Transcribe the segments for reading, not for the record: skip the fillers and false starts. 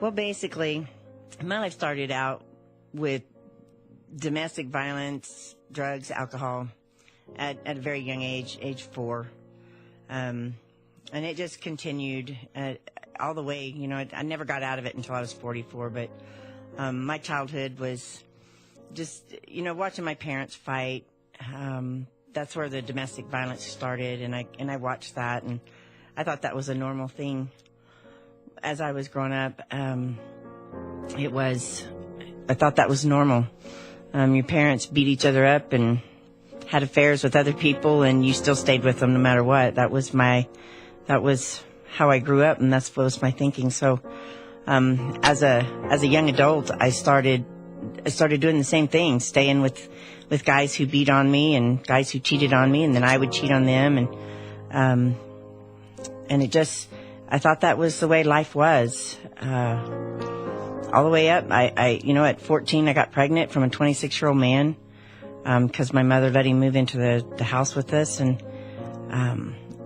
Well, basically, my life started out with domestic violence, drugs, alcohol at a very young age 4. And it just continued all the way. You know, I never got out of it until I was 44. But my childhood was just, you know, watching my parents fight. That's where the domestic violence started, and I watched that, and I thought that was a normal thing. As I was growing up, I thought that was normal. Your parents beat each other up and had affairs with other people, and you still stayed with them no matter what. That was how I grew up, and that's what was my thinking. So, as a young adult, I started doing the same thing, staying with guys who beat on me and guys who cheated on me, and then I would cheat on them, and it just, I thought that was the way life was. All the way up, I at 14, I got pregnant from a 26-year-old man, because my mother let him move into the house with us. And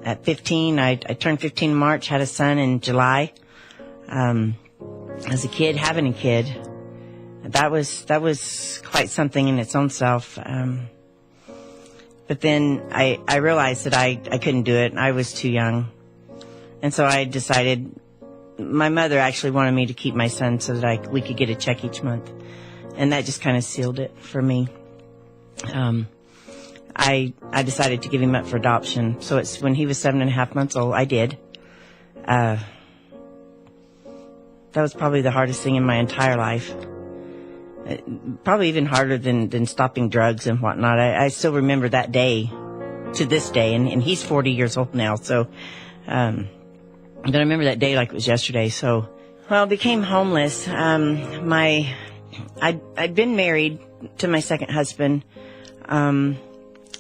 at 15, I turned 15 in March, had a son in July. As a kid, having a kid, that was quite something in its own self. But then I realized that I couldn't do it. I was too young. And so I decided, my mother actually wanted me to keep my son so that we could get a check each month. And that just kind of sealed it for me. I decided to give him up for adoption. So it's when he was 7.5 months old, I did. That was probably the hardest thing in my entire life. Probably even harder than stopping drugs and whatnot. I still remember that day to this day, and he's 40 years old now. So, but I remember that day like it was yesterday. So, well, I became homeless. I'd been married to my second husband, and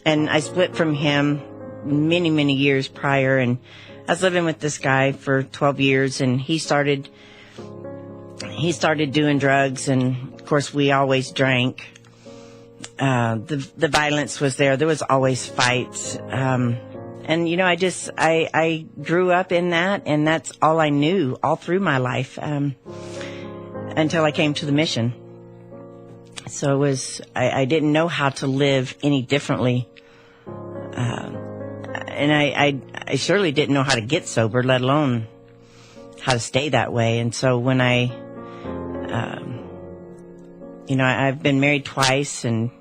I split from him many, many years prior, and I was living with this guy for 12 years, and he started doing drugs, and of course we always drank. The violence was there. There was always fights. And, you know, I grew up in that, and that's all I knew all through my life, until I came to the mission. So I didn't know how to live any differently. And I surely didn't know how to get sober, let alone how to stay that way. And so when I've been married twice, and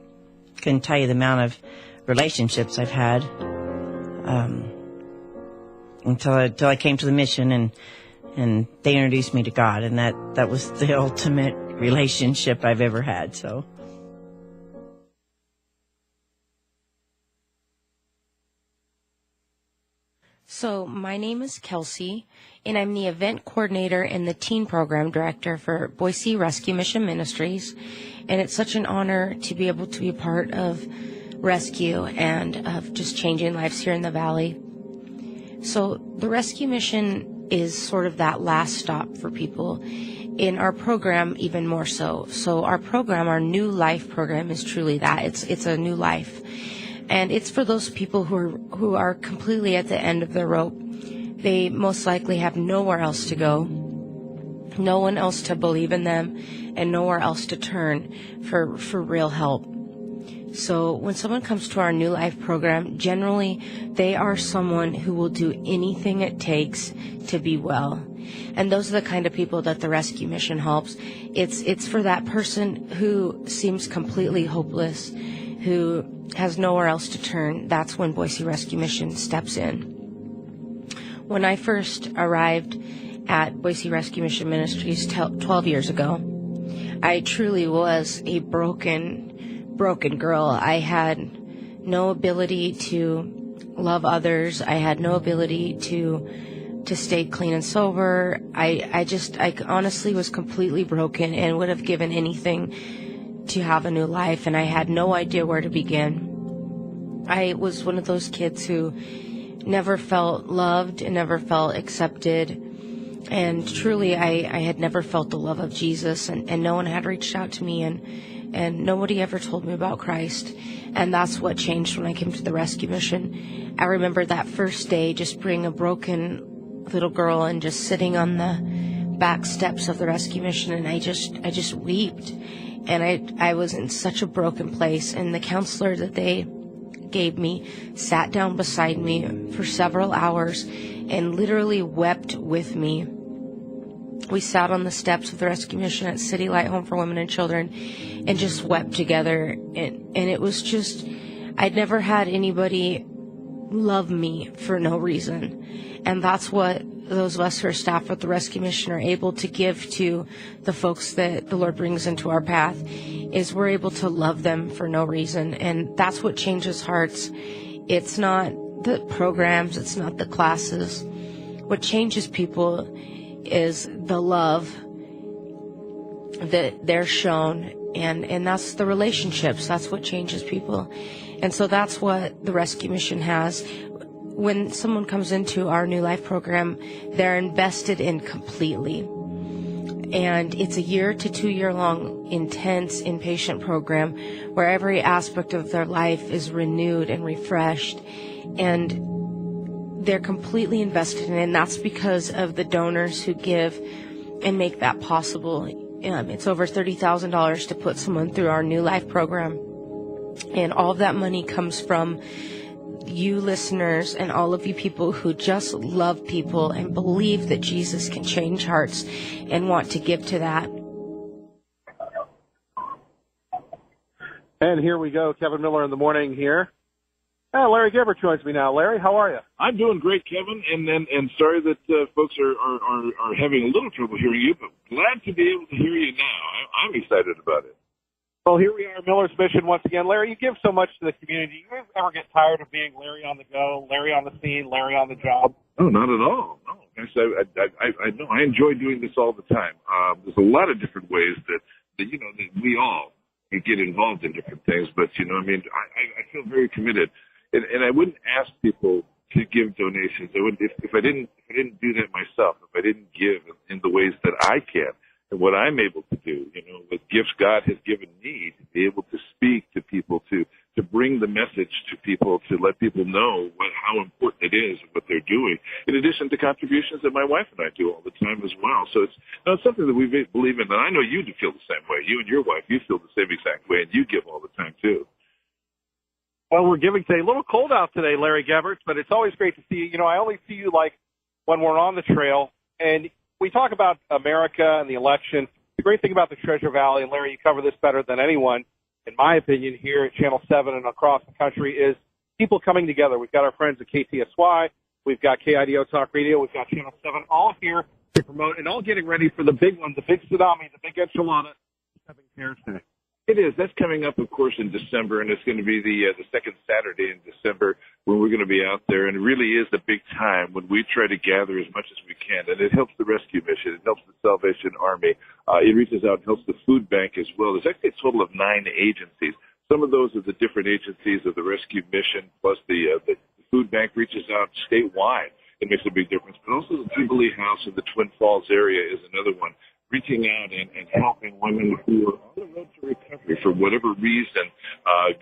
couldn't tell you the amount of relationships I've had. Until I came to the mission, and they introduced me to God, and that was the ultimate relationship I've ever had. So my name is Kelsey, and I'm the event coordinator and the teen program director for Boise Rescue Mission Ministries. And it's such an honor to be able to be part of rescue and of just changing lives here in the Valley. So the rescue mission is sort of that last stop for people. In our program, even more so. So our program, our New Life program, is truly that. It's a new life. And it's for those people who are completely at the end of the rope. They most likely have nowhere else to go, no one else to believe in them, and nowhere else to turn for real help. So when someone comes to our New Life program, generally they are someone who will do anything it takes to be well. And those are the kind of people that the rescue mission helps. It's for that person who seems completely hopeless, who has nowhere else to turn. That's when Boise Rescue Mission steps in. When I first arrived at Boise Rescue Mission Ministries 12 years ago, I truly was a broken girl. I had no ability to love others. I had no ability to stay clean and sober. I honestly was completely broken and would have given anything to have a new life, and I had no idea where to begin. I was one of those kids who never felt loved and never felt accepted, and truly I had never felt the love of Jesus, and no one had reached out to me, and nobody ever told me about Christ. And that's what changed when I came to the rescue mission. I remember that first day just being a broken little girl and just sitting on the back steps of the rescue mission, and I just wept. And I was in such a broken place. And the counselor that they gave me sat down beside me for several hours and literally wept with me. We sat on the steps of the rescue mission at City Light Home for Women and Children and just wept together. And it was just, I'd never had anybody love me for no reason. And that's what those of us who are staff at the rescue mission are able to give to the folks that the Lord brings into our path, is we're able to love them for no reason. And that's what changes hearts. It's not the programs, it's not the classes. What changes people is the love that they're shown, and that's the relationships. That's what changes people. And so that's what the rescue mission has. When someone comes into our New Life program, they're invested in completely. And it's a 1 to 2 year long intense inpatient program where every aspect of their life is renewed and refreshed. And they're completely invested in it, and that's because of the donors who give and make that possible. It's over $30,000 to put someone through our New Life program, and all of that money comes from you listeners and all of you people who just love people and believe that Jesus can change hearts and want to give to that. And here we go, Kevin Miller in the morning here. Larry Gebert joins me now. Larry, how are you? I'm doing great, Kevin, and sorry that folks are having a little trouble hearing you, but glad to be able to hear you now. I'm excited about it. Well, here we are, Miller's Mission once again. Larry, you give so much to the community. You ever get tired of being Larry on the go, Larry on the scene, Larry on the job? Oh, not at all. No, I know. I enjoy doing this all the time. There's a lot of different ways that we all get involved in different things, but I feel very committed. And I wouldn't ask people to give donations. I would, if I didn't do that myself, if I didn't give in the ways that I can, and what I'm able to do, with gifts God has given me to be able to speak to people, to bring the message to people, to let people know how important it is and what they're doing, in addition to contributions that my wife and I do all the time as well. So it's something that we believe in, and I know you feel the same way. You and your wife, you feel the same exact way, and you give all the time too. Well, we're giving today. A little cold out today, Larry Gebert, but it's always great to see you. I only see you when we're on the trail, and we talk about America and the election. The great thing about the Treasure Valley, and Larry, you cover this better than anyone, in my opinion, here at Channel 7 and across the country, is people coming together. We've got our friends at KTSY, we've got KIDO Talk Radio, we've got Channel 7, all here to promote and all getting ready for the big one, the big tsunami, the big enchilada, having Parents Day. It is. That's coming up, of course, in December, and it's going to be the second Saturday in December when we're going to be out there. And it really is the big time when we try to gather as much as we can. And it helps the rescue mission. It helps the Salvation Army. It reaches out and helps the food bank as well. There's actually a total of 9 agencies. Some of those are the different agencies of the rescue mission, plus the food bank reaches out statewide. It makes a big difference. But also the Jubilee House in the Twin Falls area is another one, reaching out and helping women who are on the road to recovery for whatever reason,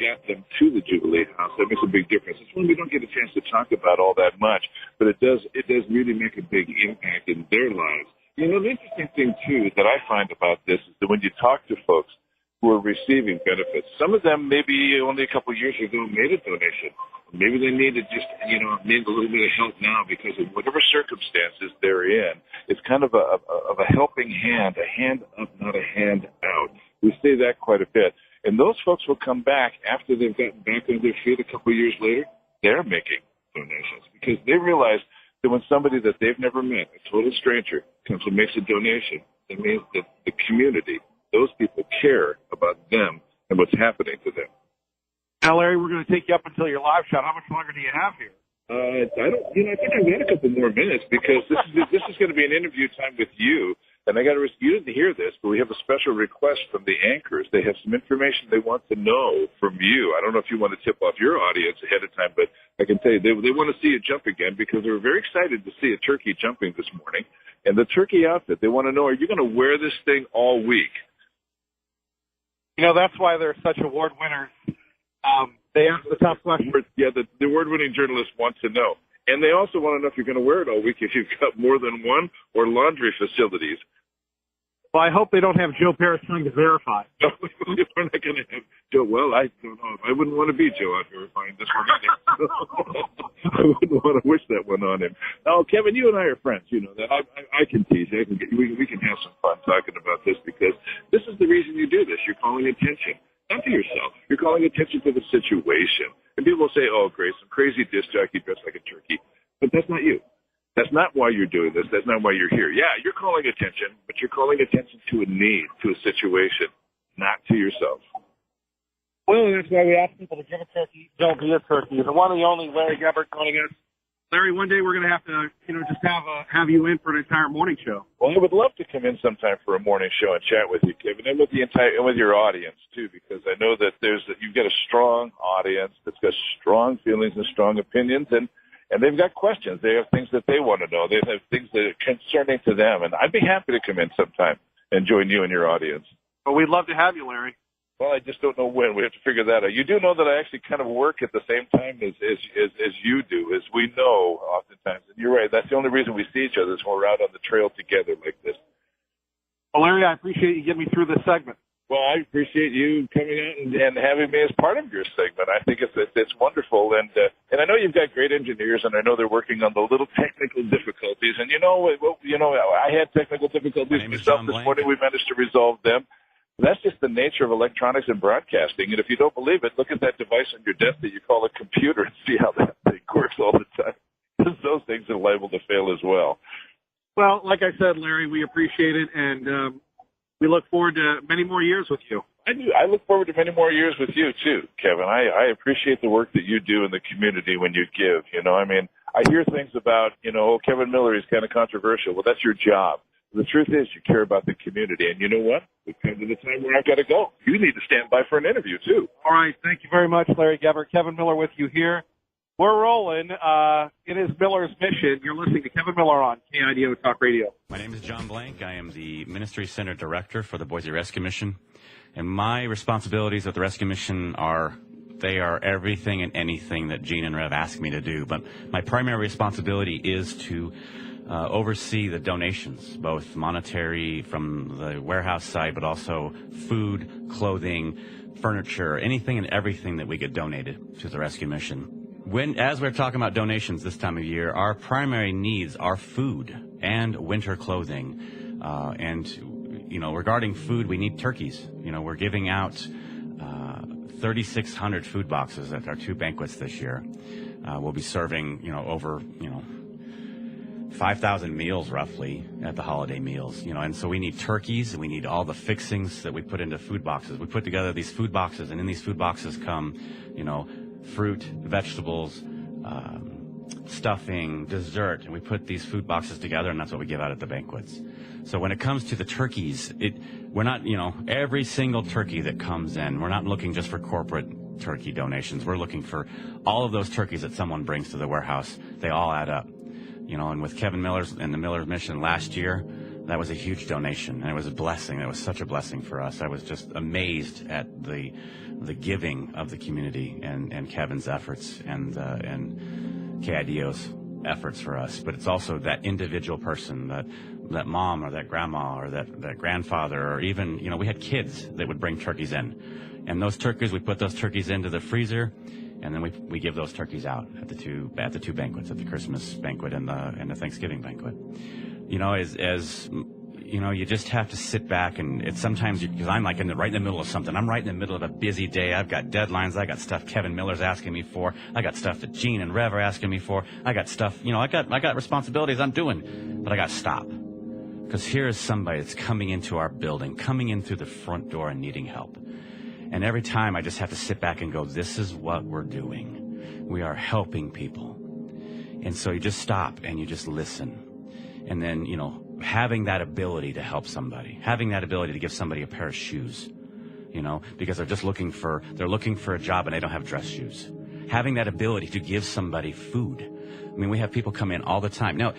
got them to the Jubilee House. That makes a big difference. It's one we don't get a chance to talk about all that much, but it does really make a big impact in their lives. The interesting thing, too, that I find about this is that when you talk to folks who are receiving benefits, some of them maybe only a couple of years ago made a donation. Maybe they need a little bit of help now because of whatever circumstances they're in. It's kind of a helping hand, a hand up, not a hand out. We say that quite a bit. And those folks will come back after they've gotten back on their feet a couple of years later. They're making donations because they realize that when somebody that they've never met, a total stranger, comes and makes a donation, it means that the community, those people care about them and what's happening to them. Now, Larry, we're going to take you up until your live shot. How much longer do you have here? I think I've got a couple more minutes because this is going to be an interview time with you. And you didn't hear this, but we have a special request from the anchors. They have some information they want to know from you. I don't know if you want to tip off your audience ahead of time, but I can tell you they want to see you jump again because they were very excited to see a turkey jumping this morning. And the turkey outfit, they want to know, are you going to wear this thing all week? That's why they're such award winners. They ask the tough question. Yeah, the award-winning journalists want to know. And they also want to know if you're going to wear it all week if you've got more than one or laundry facilities. Well, I hope they don't have Joe Paris trying to verify. No, we're not going to have Joe. Well, I don't know. I wouldn't want to be Joe out verifying this one either. I wouldn't want to wish that one on him. Now, Kevin, you and I are friends. You know that. I can tease you. We can have some fun talking about this because this is the reason you do this. You're calling attention, not to yourself. You're calling attention to the situation. And people will say, oh, great, some crazy disc jockey dressed like a turkey. But that's not you. That's not why you're doing this. That's not why you're here. Yeah, you're calling attention, but you're calling attention to a need, to a situation, not to yourself. Well, that's why we ask people to give a turkey, don't be a turkey. The one and only Larry Gebert calling us. Larry, one day we're going to have to, just have you in for an entire morning show. Well, I would love to come in sometime for a morning show and chat with you, Kevin, and with your audience too, because I know that you've got a strong audience that's got strong feelings and strong opinions, and they've got questions. They have things that they want to know. They have things that are concerning to them. And I'd be happy to come in sometime and join you and your audience. Well, we'd love to have you, Larry. Well, I just don't know when. We have to figure that out. You do know that I actually kind of work at the same time as you do, as we know oftentimes. And you're right. That's the only reason we see each other is when we're out on the trail together like this. Well, Larry, I appreciate you getting me through this segment. Well, I appreciate you coming out and having me as part of your segment. I think it's wonderful, and I know you've got great engineers, and I know they're working on the little technical difficulties. And I had technical difficulties myself this morning. We managed to resolve them. That's just the nature of electronics and broadcasting. And if you don't believe it, look at that device on your desk that you call a computer and see how that thing works all the time. Because those things are liable to fail as well. Well, like I said, Larry, we appreciate it, and we look forward to many more years with you. I do. I look forward to many more years with you, too, Kevin. I appreciate the work that you do in the community when you give. I hear things about, Kevin Miller is kind of controversial. Well, that's your job. The truth is you care about the community. And you know what? We've come to the time where I've got to go. You need to stand by for an interview, too. All right. Thank you very much, Larry Gebert. Kevin Miller with you here. We're rolling. It is Miller's Mission. You're listening to Kevin Miller on KIDO Talk Radio. My name is John Blank. I am the Ministry Center Director for the Boise Rescue Mission. And my responsibilities at the Rescue Mission are everything and anything that Gene and Rev ask me to do. But my primary responsibility is to oversee the donations, both monetary from the warehouse side, but also food, clothing, furniture, anything and everything that we get donated to the Rescue Mission. As we're talking about donations this time of year, our primary needs are food and winter clothing. Regarding food, we need turkeys. We're giving out 3,600 food boxes at our 2 banquets this year. We'll be serving, over, 5,000 meals roughly at the holiday meals, and so we need turkeys and we need all the fixings that we put into food boxes. We put together these food boxes, and in these food boxes come, fruit, vegetables, stuffing, dessert, and we put these food boxes together, and that's what we give out at the banquets. So when it comes to the turkeys, we're not, every single turkey that comes in, we're not looking just for corporate turkey donations. We're looking for all of those turkeys that someone brings to the warehouse. They all add up. And with Kevin Miller's and the Miller's Mission last year, that was a huge donation, and it was a blessing. It was such a blessing for us. I was just amazed at the giving of the community and Kevin's efforts and KIDO's efforts for us. But it's also that individual person, that mom or that grandma or that grandfather, or even, we had kids that would bring turkeys in. And those turkeys, we put those turkeys into the freezer, and then we give those turkeys out at the two banquets, at the Christmas banquet and the Thanksgiving banquet. You just have to sit back, and it's sometimes, because I'm like right in the middle of something. I'm right in the middle of a busy day. I've got deadlines. I got stuff Kevin Miller's asking me for. I got stuff that Gene and Rev are asking me for. I got stuff, I got responsibilities I'm doing, but I got to stop. Because here is somebody that's coming into our building, coming in through the front door and needing help. And every time I just have to sit back and go, this is what we're doing. We are helping people. And so you just stop and you just listen. And then, having that ability to help somebody, having that ability to give somebody a pair of shoes, because they're just looking for a job and they don't have dress shoes. Having that ability to give somebody food. We have people come in all the time. Now,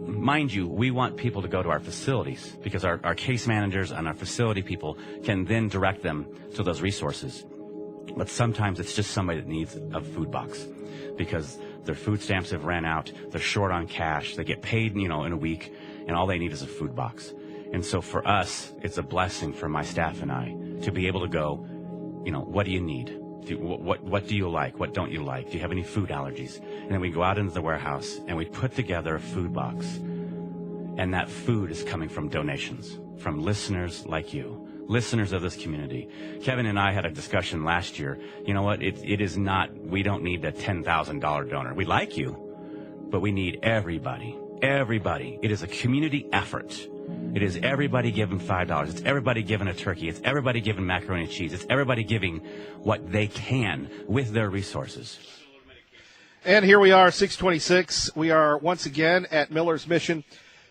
mind you, we want people to go to our facilities because our case managers and our facility people can then direct them to those resources. But sometimes it's just somebody that needs a food box because Their food stamps have ran out. They're short on cash. They get paid, in a week, and all they need is a food box. And so for us, it's a blessing for my staff and I to be able to go, what do you need? What do you like? What don't you like? Do you have any food allergies? And then we go out into the warehouse and we put together a food box. And that food is coming from donations, from listeners like you, listeners of this community. Kevin and I had a discussion last year. You know what? It is not, we don't need a $10,000 donor. We like you, but we need everybody. Everybody. It is a community effort. It is everybody giving $5. It's everybody giving a turkey. It's everybody giving macaroni and cheese. It's everybody giving what they can with their resources. And here we are, 626. We are once again at Miller's Mission.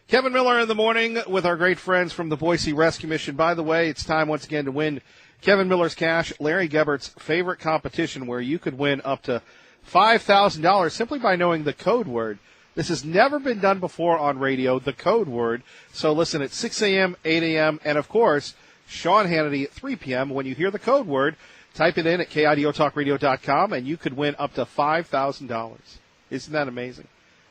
Kevin Miller in the morning with our great friends from the Boise Rescue Mission. By the way, it's time once again to win Kevin Miller's Cash, Larry Gebert's favorite competition, where you could win up to $5,000 simply by knowing the code word. This has never been done before on radio, the code word. So listen at 6 a.m., 8 a.m., and, of course, Sean Hannity at 3 p.m. When you hear the code word, type it in at KIDOTalkRadio.com, and you could win up to $5,000. Isn't that amazing?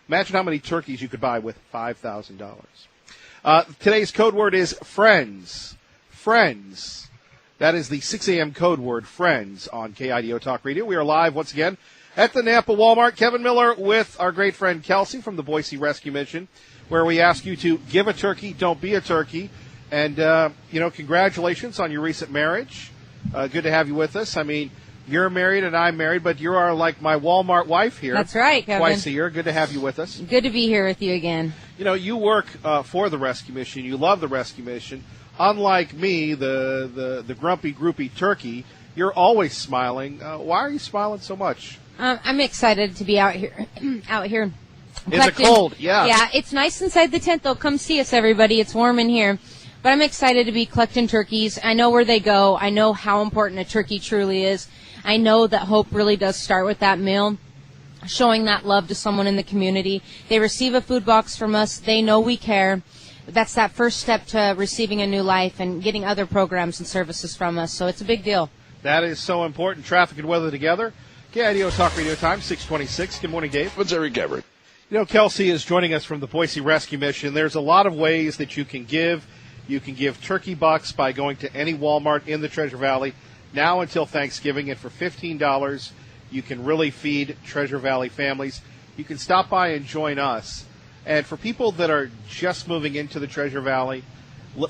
Imagine how many turkeys you could buy with $5,000. Today's code word is friends. Friends. That is the 6 a.m. code word, friends, on KIDO Talk Radio. We are live once again at the Napa Walmart. Kevin Miller with our great friend Kelsey from the Boise Rescue Mission, where we ask you to give a turkey, don't be a turkey. And, congratulations on your recent marriage. Good to have you with us. I mean, you're married and I'm married, but you are like my Walmart wife here. That's right, Kevin. Twice a year. Good to have you with us. Good to be here with you again. You work for the Rescue Mission. You love the Rescue Mission. Unlike me, the grumpy, groupie turkey, you're always smiling. Why are you smiling so much? I'm excited to be out here. In the cold, yeah. Yeah, it's nice inside the tent, though. Come see us, everybody. It's warm in here. But I'm excited to be collecting turkeys. I know where they go. I know how important a turkey truly is. I know that hope really does start with that meal, showing that love to someone in the community. They receive a food box from us. They know we care. That's that first step to receiving a new life and getting other programs and services from us. So it's a big deal. That is so important. Traffic and weather together. KIDO Talk Radio time, 626. Good morning, Dave. What's Larry Gebert? Kelsey is joining us from the Boise Rescue Mission. There's a lot of ways that you can give. You can give turkey bucks by going to any Walmart in the Treasure Valley now until Thanksgiving. And for $15, you can really feed Treasure Valley families. You can stop by and join us. And for people that are just moving into the Treasure Valley,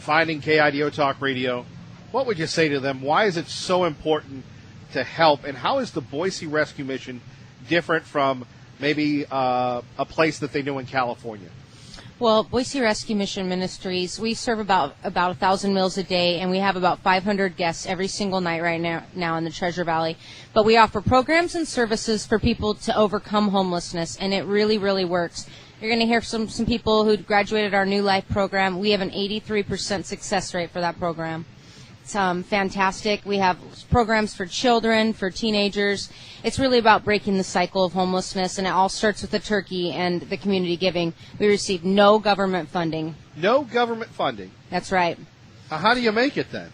finding KIDO Talk Radio, what would you say to them? Why is it so important to help? And how is the Boise Rescue Mission different from maybe a place that they know in California? Well, Boise Rescue Mission Ministries, we serve about 1,000 meals a day, and we have about 500 guests every single night right now in the Treasure Valley. But we offer programs and services for people to overcome homelessness, and it really, really works. You're going to hear some people who graduated our New Life program. We have an 83% success rate for that program. It's fantastic. We have programs for children, for teenagers. It's really about breaking the cycle of homelessness, and it all starts with the turkey and the community giving. We receive no government funding. No government funding? That's right. How do you make it then?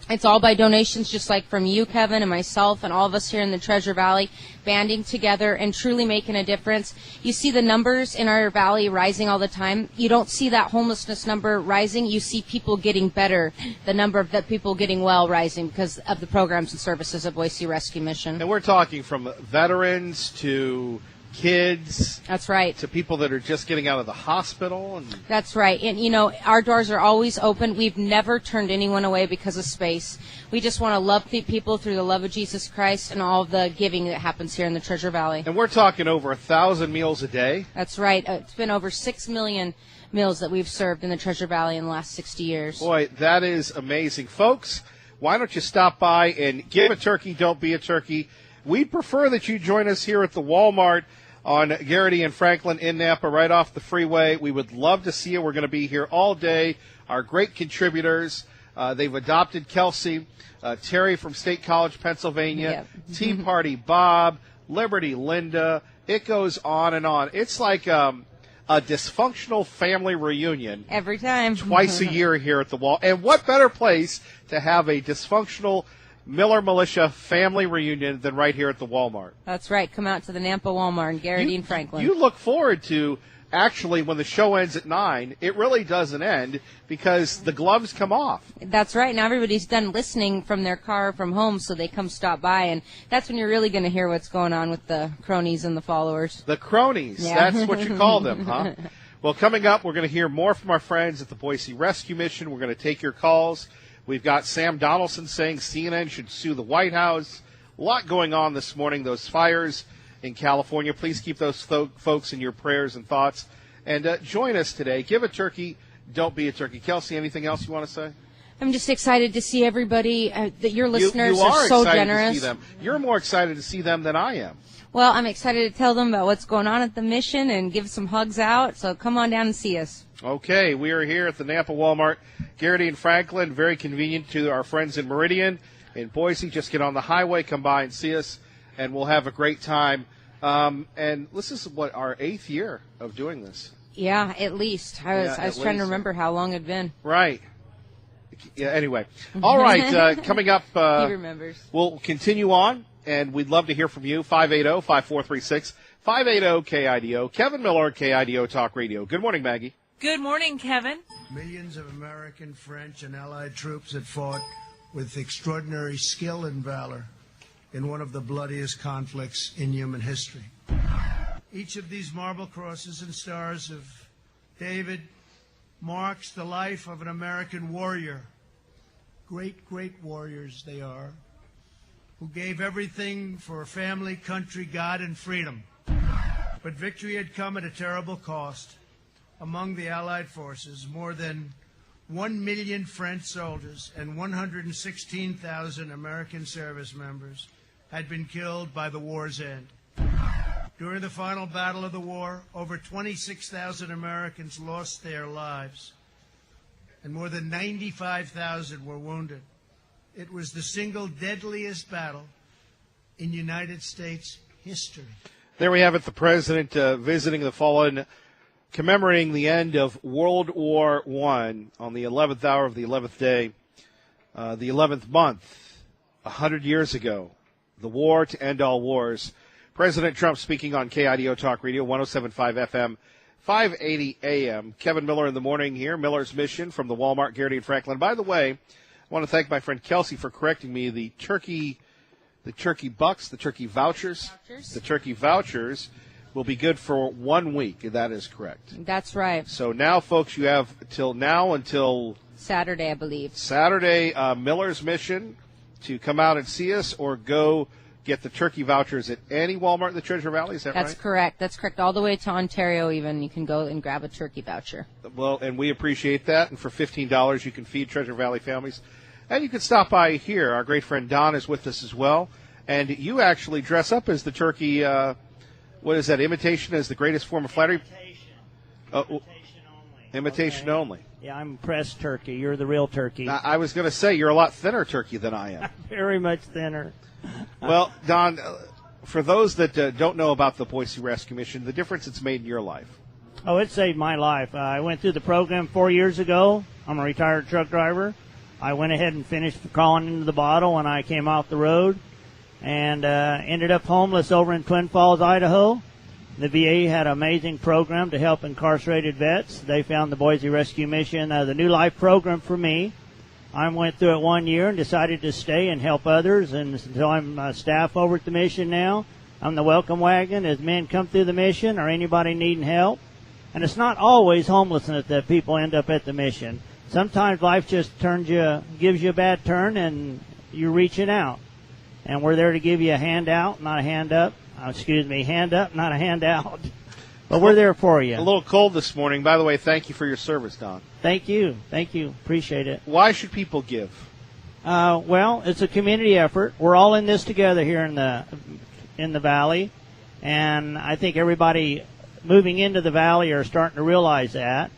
It's all by donations, just like from you, Kevin, and myself, and all of us here in the Treasure Valley, banding together and truly making a difference. You see the numbers in our valley rising all the time. You don't see that homelessness number rising. You see people getting better, the number of the people getting well rising because of the programs and services of Boise Rescue Mission. And we're talking from veterans to kids. That's right. To people that are just getting out of the hospital. That's right. And, our doors are always open. We've never turned anyone away because of space. We just want to love people through the love of Jesus Christ and all of the giving that happens here in the Treasure Valley. And we're talking over 1,000 meals a day. That's right. It's been over 6 million meals that we've served in the Treasure Valley in the last 60 years. Boy, that is amazing. Folks, why don't you stop by and give a turkey, don't be a turkey. We'd prefer that you join us here at the Walmart on Garrity and Franklin in Napa, right off the freeway. We would love to see you. We're going to be here all day. Our great contributors, they've adopted Kelsey, Terry from State College, Pennsylvania, Yep. Tea Party Bob, Liberty Linda. It goes on and on. It's like a dysfunctional family reunion. Every time. Twice a year here at the Wall. And what better place to have a dysfunctional Miller Militia family reunion than right here at the Walmart. That's right. Come out to the Nampa Walmart in Garrity and Franklin. You look forward to, actually, when the show ends at 9, it really doesn't end because the gloves come off. That's right. Now everybody's done listening from their car from home, so they come stop by, and that's when you're really going to hear what's going on with the cronies and the followers. The cronies. Yeah. That's what you call them, huh? Well, coming up, we're going to hear more from our friends at the Boise Rescue Mission. We're going to take your calls. We've got Sam Donaldson saying CNN should sue the White House. A lot going on this morning, those fires in California. Please keep those folks in your prayers and thoughts. And join us today. Give a turkey, don't be a turkey. Kelsey, anything else you want to say? I'm just excited to see everybody, that your listeners you are so excited generous. To see them. You're more excited to see them than I am. Well, I'm excited to tell them about what's going on at the mission and give some hugs out, so come on down and see us. Okay, we are here at the Nampa Walmart, Garrity and Franklin. Very convenient to our friends in Meridian, in Boise. Just get on the highway, come by and see us, and we'll have a great time. And this is, our 8th year of doing this. Yeah, at least. I was trying to remember how long it'd been. Right. Yeah, anyway. All right, coming up, He remembers. We'll continue on, and we'd love to hear from you, 580-5436, 580-KIDO. Kevin Miller, KIDO Talk Radio. Good morning, Maggie. Good morning, Kevin. Millions of American, French, and Allied troops had fought with extraordinary skill and valor in one of the bloodiest conflicts in human history. Each of these marble crosses and stars of David marks the life of an American warrior. Great, great warriors they are, who gave everything for family, country, God, and freedom. But victory had come at a terrible cost. Among the Allied forces, more than 1 million French soldiers and 116,000 American service members had been killed by the war's end. During the final battle of the war, over 26,000 Americans lost their lives, and more than 95,000 were wounded. It was the single deadliest battle in United States history. There we have it, the president visiting the fallen, commemorating the end of World War I on the 11th hour of the 11th day, the 11th month, 100 years ago, the war to end all wars. President Trump speaking on KIDO Talk Radio, 107.5 FM, 580 AM. Kevin Miller in the morning here, Miller's Mission from the Walmart, Garrity and Franklin. By the way, I want to thank my friend Kelsey for correcting me. The turkey bucks, the turkey vouchers. The turkey vouchers will be good for 1 week. That is correct. That's right. So now, folks, you have until Saturday, I believe. Saturday, Miller's Mission to come out and see us or go get the turkey vouchers at any Walmart in the Treasure Valley. Is that right? That's correct. That's correct. All the way to Ontario even, you can go and grab a turkey voucher. Well, and we appreciate that. And for $15, you can feed Treasure Valley families. And you can stop by here. Our great friend Don is with us as well. And you actually dress up as the turkey. What is that? Imitation is the greatest form of flattery? Imitation only. Yeah, I'm pressed turkey. You're the real turkey. Now, I was going to say, you're a lot thinner turkey than I am. Very much thinner. Well, Don, for those that don't know about the Boise Rescue Mission, the difference it's made in your life. Oh, it saved my life. I went through the program 4 years ago. I'm a retired truck driver. I went ahead and finished crawling into the bottle when I came off the road and ended up homeless over in Twin Falls, Idaho. The VA had an amazing program to help incarcerated vets. They found the Boise Rescue Mission, the New Life program for me. I went through it 1 year and decided to stay and help others, and so I'm staff over at the mission now. I'm the welcome wagon as men come through the mission or anybody needing help. And it's not always homelessness that people end up at the mission. Sometimes life just gives you a bad turn, and you're reaching out. And we're there to give you a handout, not a hand up. Hand up, not a handout. But we're there for you. A little cold this morning. By the way, thank you for your service, Don. Thank you. Appreciate it. Why should people give? Well, it's a community effort. We're all in this together here in the valley, and I think everybody moving into the valley are starting to realize that.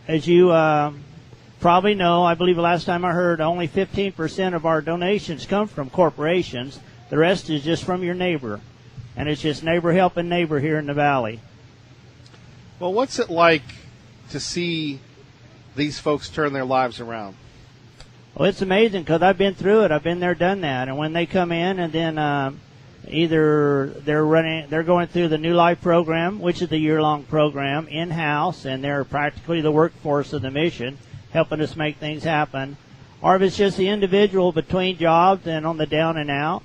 As you probably know, I believe the last time I heard, only 15% of our donations come from corporations. The rest is just from your neighbor. And it's just neighbor helping neighbor here in the valley. Well, what's it like to see these folks turn their lives around? Well, it's amazing because I've been through it. I've been there, done that. And when they come in, and then either they're going through the New Life program, which is the year-long program, in-house, and they're practically the workforce of the mission, helping us make things happen. Or if it's just the individual between jobs and on the down and out,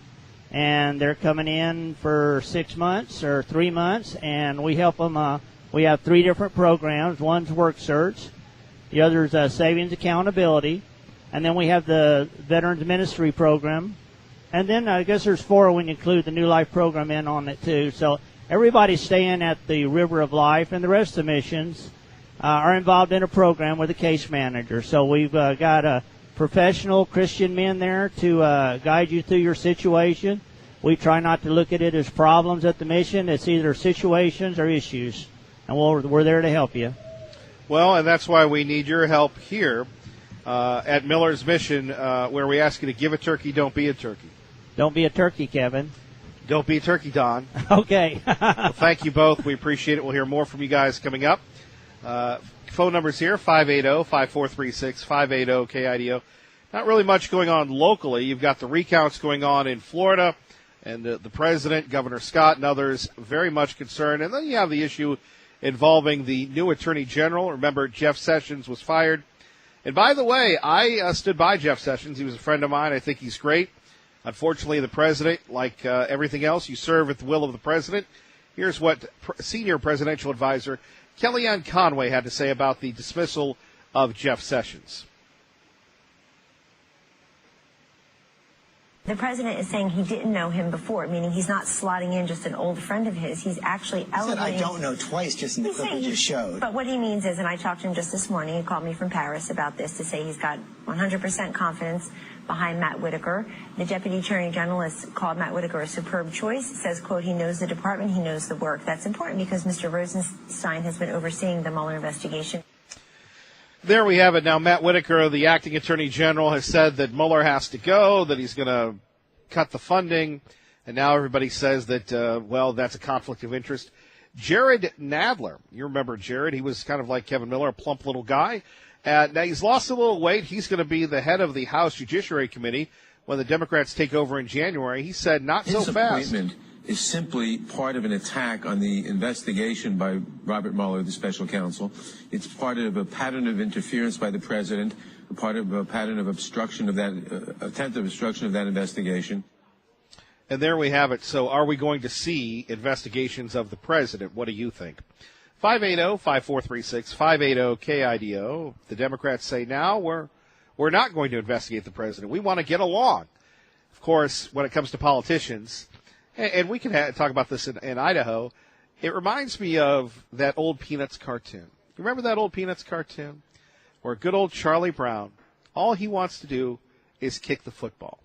and they're coming in for 6 months or 3 months, and we help them. We have 3 different programs. One's Work Search, the other's Savings Accountability, and then we have the Veterans Ministry program. And then I guess there's 4 when you include the New Life program in on it too. So everybody's staying at the River of Life, and the rest of the missions are involved in a program with a case manager. So we've got professional Christian men there to guide you through your situation. We try not to look at it as problems at the mission. It's either situations or issues, and we're there to help you. Well, and that's why we need your help here at Miller's Mission, where we ask you to give a turkey, don't be a turkey. Don't be a turkey, Kevin. Don't be a turkey, Don. Okay. Well, thank you both. We appreciate it. We'll hear more from you guys coming up. Phone numbers here, 580-5436, 580-KIDO. Not really much going on locally. You've got the recounts going on in Florida, and the president, Governor Scott, and others very much concerned. And then you have the issue involving the new attorney general. Remember, Jeff Sessions was fired. And by the way, I stood by Jeff Sessions. He was a friend of mine. I think he's great. Unfortunately, the president, like everything else, you serve at the will of the president. Here's what senior presidential advisor Kellyanne Conway had to say about the dismissal of Jeff Sessions. The president is saying he didn't know him before, meaning he's not slotting in just an old friend of his. He's actually elevating. He said, I don't know twice, just in the clip you just showed. But what he means is, and I talked to him just this morning, he called me from Paris about this to say he's got 100% confidence behind Matt Whitaker. The Deputy Attorney General has called Matt Whitaker a superb choice. Says, quote, he knows the department, he knows the work. That's important because Mr. Rosenstein has been overseeing the Mueller investigation. There we have it. Now, Matt Whitaker, the acting attorney general, has said that Mueller has to go, that he's going to cut the funding, and now everybody says that, well, that's a conflict of interest. Jared Nadler, you remember Jared, he was kind of like Kevin Miller, a plump little guy. Now he's lost a little weight. He's going to be the head of the House Judiciary Committee when the Democrats take over in January. He said, not so fast. His appointment is simply part of an attack on the investigation by Robert Mueller, the special counsel. It's part of a pattern of interference by the president, part of a pattern of obstruction of that, attempt of obstruction of that investigation. And there we have it. So are we going to see investigations of the president? What do you think? 580-5436, 580-KIDO. The Democrats say now we're not going to investigate the president. We want to get along. Of course, when it comes to politicians, and we can talk about this in Idaho, it reminds me of that old Peanuts cartoon. You remember that old Peanuts cartoon? Where good old Charlie Brown, all he wants to do is kick the football.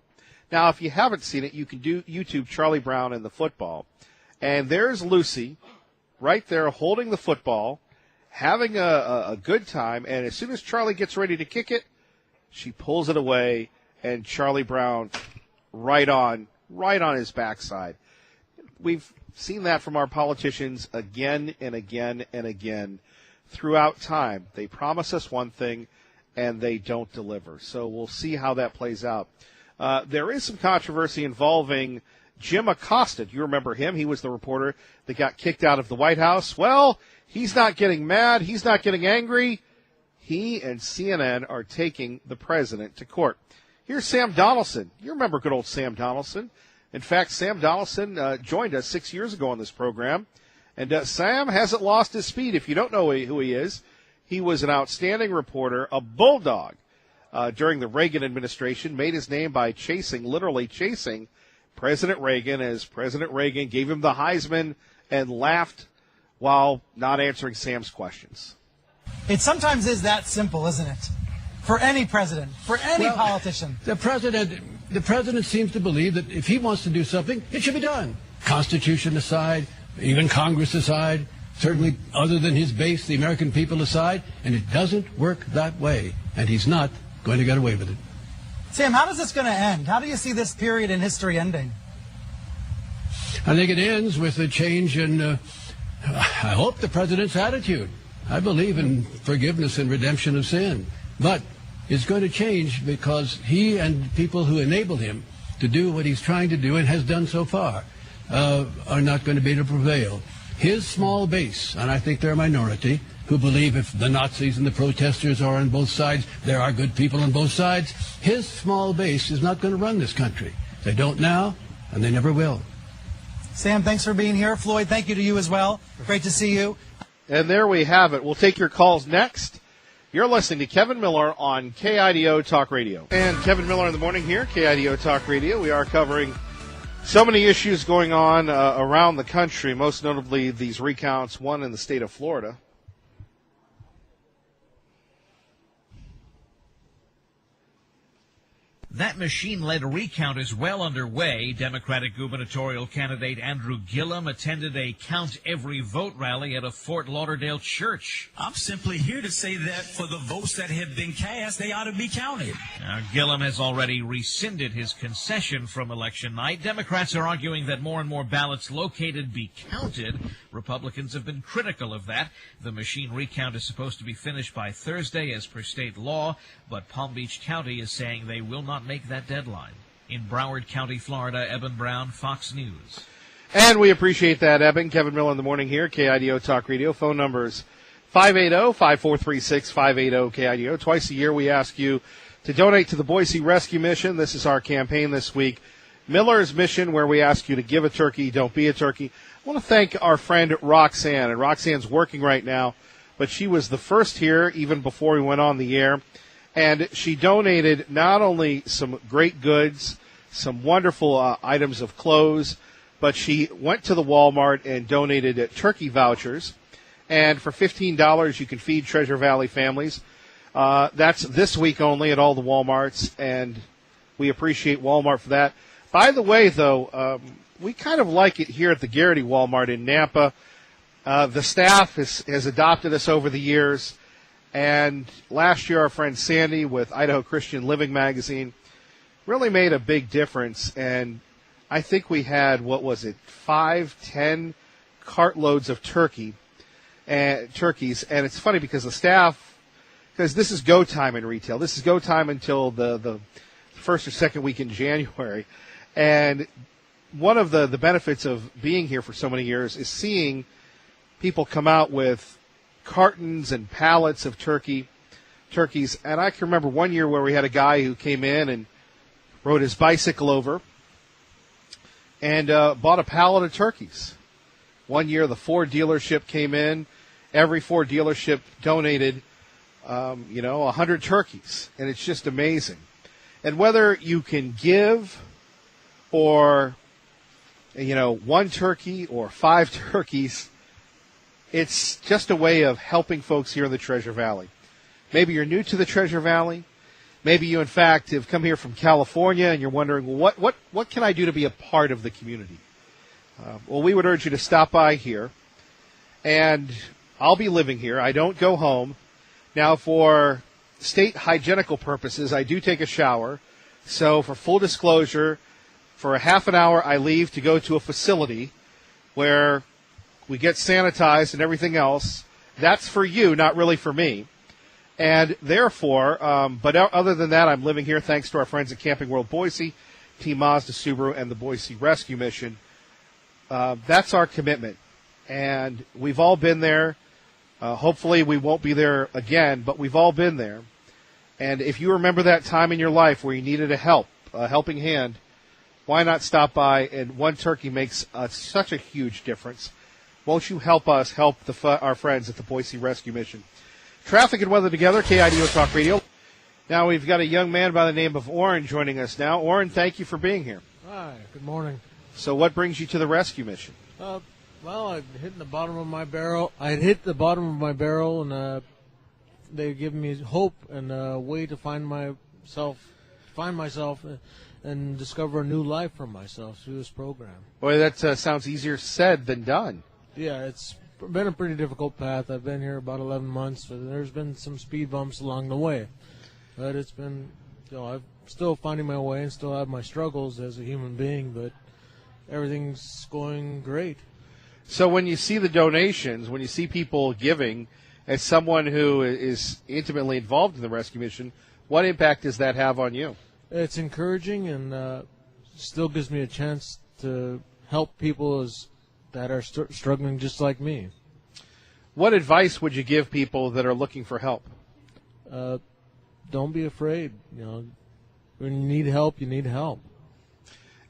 Now, if you haven't seen it, you can do YouTube Charlie Brown and the football. And there's Lucy right there holding the football, having a good time. And as soon as Charlie gets ready to kick it, she pulls it away, and Charlie Brown right on his backside. We've seen that from our politicians again and again and again throughout time. They promise us one thing, and they don't deliver. So we'll see how that plays out. There is some controversy involving Jim Acosta. Do you remember him? He was the reporter that got kicked out of the White House. Well, he's not getting mad. He's not getting angry. He and CNN are taking the president to court. Here's Sam Donaldson. You remember good old Sam Donaldson. In fact, Sam Donaldson joined us 6 years ago on this program. And Sam hasn't lost his speed. If you don't know who he is, he was an outstanding reporter, a bulldog during the Reagan administration, made his name by literally chasing President Reagan as President Reagan gave him the Heisman and laughed while not answering Sam's questions. It sometimes is that simple, isn't it? For any president, for any politician. The president seems to believe that if he wants to do something, it should be done. Constitution aside, even Congress aside, certainly other than his base, the American people aside, and it doesn't work that way, and he's not going to get away with it. Sam, how is this going to end? How do you see this period in history ending? I think it ends with a change in, I hope, the president's attitude. I believe in forgiveness and redemption of sin. But is going to change because he and people who enable him to do what he's trying to do and has done so far are not going to be able to prevail. His small base, and I think they're a minority, who believe if the Nazis and the protesters are on both sides, there are good people on both sides. His small base is not going to run this country. They don't now, and they never will. Sam, thanks for being here. Floyd, thank you to you as well. Great to see you. And there we have it. We'll take your calls next. You're listening to Kevin Miller on KIDO Talk Radio. And Kevin Miller in the morning here, KIDO Talk Radio. We are covering so many issues going on around the country, most notably these recounts, one in the state of Florida. That machine-led recount is well underway. Democratic gubernatorial candidate Andrew Gillum attended a Count Every Vote rally at a Fort Lauderdale church. I'm simply here to say that for the votes that have been cast, they ought to be counted. Now, Gillum has already rescinded his concession from election night. Democrats are arguing that more and more ballots located be counted. Republicans have been critical of that. The machine recount is supposed to be finished by Thursday as per state law, but Palm Beach County is saying they will not make that deadline. In Broward County, Florida, Eben Brown, Fox News. And we appreciate that, Eben. Kevin Miller in the morning here, KIDO Talk Radio. Phone numbers 580-5436, 580-KIDO. Twice a year we ask you to donate to the Boise Rescue Mission. This is our campaign this week. Miller's Mission, where we ask you to give a turkey, don't be a turkey. I want to thank our friend Roxanne, and Roxanne's working right now, but she was the first here even before we went on the air. And she donated not only some great goods, some wonderful items of clothes, but she went to the Walmart and donated turkey vouchers. And for $15, you can feed Treasure Valley families. That's this week only at all the Walmarts, and we appreciate Walmart for that. By the way, though, we kind of like it here at the Garrity Walmart in Nampa. The staff has adopted us over the years. And last year, our friend Sandy with Idaho Christian Living Magazine really made a big difference. And I think we had, 5-10 cartloads of turkeys. And it's funny because the staff, because this is go time in retail. This is go time until the first or second week in January. And one of the benefits of being here for so many years is seeing people come out with cartons and pallets of turkeys. And I can remember one year where we had a guy who came in and rode his bicycle over and bought a pallet of turkeys. One year the Ford dealership came in. Every Ford dealership donated, 100 turkeys. And it's just amazing. And whether you can give or, one turkey or 5 turkeys, it's just a way of helping folks here in the Treasure Valley. Maybe you're new to the Treasure Valley. Maybe you, in fact, have come here from California and you're wondering, well, what can I do to be a part of the community? Well, we would urge you to stop by here. And I'll be living here. I don't go home. Now, for state hygienical purposes, I do take a shower. So for full disclosure, for a half an hour, I leave to go to a facility where we get sanitized and everything else. That's for you, not really for me. And therefore, but other than that, I'm living here thanks to our friends at Camping World Boise, Team Mazda Subaru, and the Boise Rescue Mission. That's our commitment. And we've all been there. Hopefully we won't be there again, but we've all been there. And if you remember that time in your life where you needed a helping hand, why not stop by? And one turkey makes such a huge difference. Won't you help us help our friends at the Boise Rescue Mission? Traffic and weather together, KIDO Talk Radio. Now we've got a young man by the name of Orrin joining us now. Orrin, thank you for being here. Hi, good morning. So what brings you to the rescue mission? Well, I hit the bottom of my barrel. I had hit the bottom of my barrel, and they've given me hope and a way to find myself, and discover a new life for myself through this program. Boy, that sounds easier said than done. Yeah, it's been a pretty difficult path. I've been here about 11 months. There's been some speed bumps along the way. But it's been, I'm still finding my way and still have my struggles as a human being, but everything's going great. So when you see the donations, when you see people giving, as someone who is intimately involved in the rescue mission, What impact does that have on you? It's encouraging and still gives me a chance to help people that are struggling just like me. What advice would you give people that are looking for help? Don't be afraid. When you need help, you need help.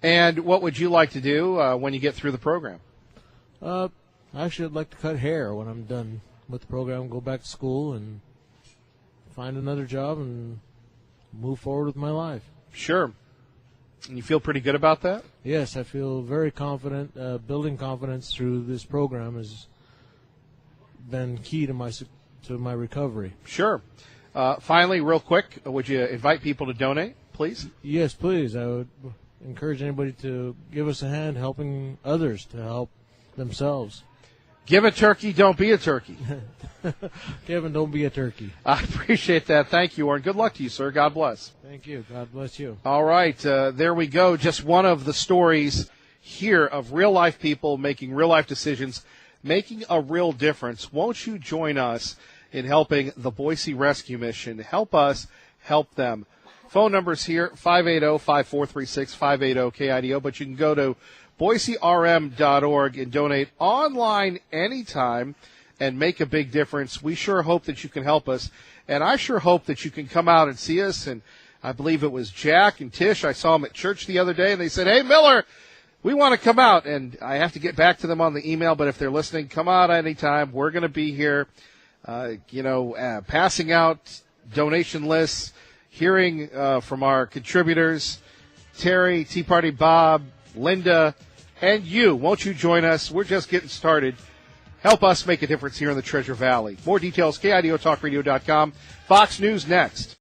And what would you like to do when you get through the program? Actually, I'd like to cut hair when I'm done with the program, go back to school and find another job and move forward with my life. Sure. And you feel pretty good about that? Yes, I feel very confident. Building confidence through this program has been key to my recovery. Sure. Finally, real quick, would you invite people to donate, please? Yes, please. I would encourage anybody to give us a hand helping others to help themselves. Give a turkey, don't be a turkey. Kevin, don't be a turkey. I appreciate that. Thank you, Orrin. Good luck to you, sir. God bless. Thank you. God bless you. All right. There we go. Just one of the stories here of real-life people making real-life decisions, making a real difference. Won't you join us in helping the Boise Rescue Mission? Help us help them. Phone numbers here, 580-5436, 580-KIDO, but you can go to BoiseRM.org and donate online anytime and make a big difference. We sure hope that you can help us, and I sure hope that you can come out and see us. And I believe it was Jack and Tish. I saw them at church the other day, and they said, "Hey, Miller, we want to come out." And I have to get back to them on the email, but if they're listening, come out anytime. We're going to be here, passing out donation lists, hearing from our contributors, Terry, Tea Party Bob, Linda, and you. Won't you join us? We're just getting started. Help us make a difference here in the Treasure Valley. More details, KIDOTalkRadio.com. Fox News next.